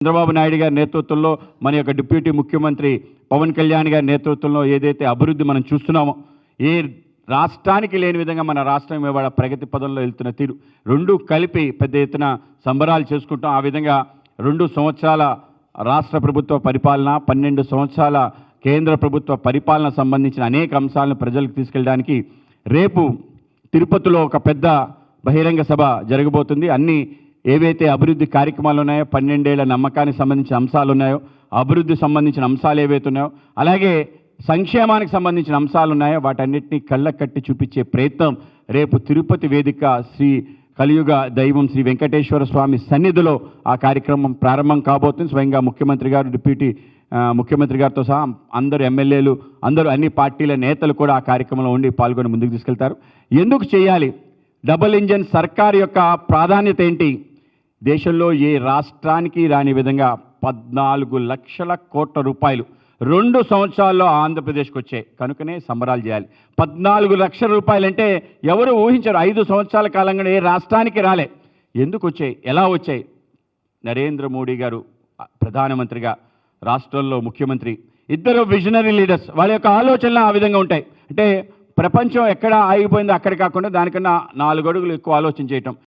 చంద్రబాబు నాయుడు గారి నేతృత్వంలో మన యొక్క డిప్యూటీ ముఖ్యమంత్రి పవన్ కళ్యాణ్ గారి నేతృత్వంలో ఏదైతే అభివృద్ధి మనం చూస్తున్నామో, ఏ రాష్ట్రానికి లేని విధంగా మన రాష్ట్రం ఇవాళ ప్రగతి పదంలో వెళ్తున్న తీరు రెండు కలిపి పెద్ద ఎత్తున సంబరాలు చేసుకుంటాం. ఆ విధంగా 2 సంవత్సరాల రాష్ట్ర ప్రభుత్వ పరిపాలన, 12 సంవత్సరాల కేంద్ర ప్రభుత్వ పరిపాలన సంబంధించిన అనేక అంశాలను ప్రజలకు తీసుకెళ్ళడానికి రేపు తిరుపతిలో ఒక పెద్ద బహిరంగ సభ జరగబోతుంది. అన్ని ఏవైతే అభివృద్ధి కార్యక్రమాలు ఉన్నాయో, 12 ఏళ్ల నమ్మకానికి సంబంధించిన అంశాలు ఉన్నాయో, అభివృద్ధి సంబంధించిన అంశాలు ఏవైతే ఉన్నాయో, అలాగే సంక్షేమానికి సంబంధించిన అంశాలు ఉన్నాయో, వాటన్నిటినీ కళ్ళకట్టి చూపించే ప్రయత్నం రేపు తిరుపతి వేదిక శ్రీ కలియుగ దైవం శ్రీ వెంకటేశ్వర స్వామి సన్నిధిలో ఆ కార్యక్రమం ప్రారంభం కాబోతుంది. స్వయంగా ముఖ్యమంత్రి గారు, డిప్యూటీ ముఖ్యమంత్రి గారితో సహా అందరూ ఎమ్మెల్యేలు, అందరూ అన్ని పార్టీల నేతలు కూడా ఆ కార్యక్రమంలో ఉండి పాల్గొని ముందుకు తీసుకెళ్తారు. ఎందుకు చేయాలి? డబుల్ ఇంజన్ సర్కార్ యొక్క ప్రాధాన్యత ఏంటి? దేశంలో ఏ రాష్ట్రానికి రాని విధంగా 14 లక్షల కోట్ల రూపాయలు 2 సంవత్సరాల్లో ఆంధ్రప్రదేశ్కి వచ్చాయి. కనుకనే సంబరాలు చేయాలి. 14 లక్షల రూపాయలంటే ఎవరు ఊహించరు. 5 సంవత్సరాల కాలంగా ఏ రాష్ట్రానికి రాలే. ఎందుకు వచ్చాయి? ఎలా వచ్చాయి? నరేంద్ర మోడీ గారు ప్రధానమంత్రిగా, రాష్ట్రంలో ముఖ్యమంత్రి, ఇద్దరు విజనరీ లీడర్స్. వాళ్ళ యొక్క ఆలోచనలు ఆ విధంగా ఉంటాయి. అంటే ప్రపంచం ఎక్కడ ఆగిపోయిందో అక్కడ కాకుండా దానికన్నా 4 అడుగులు ఎక్కువ ఆలోచన చేయటం.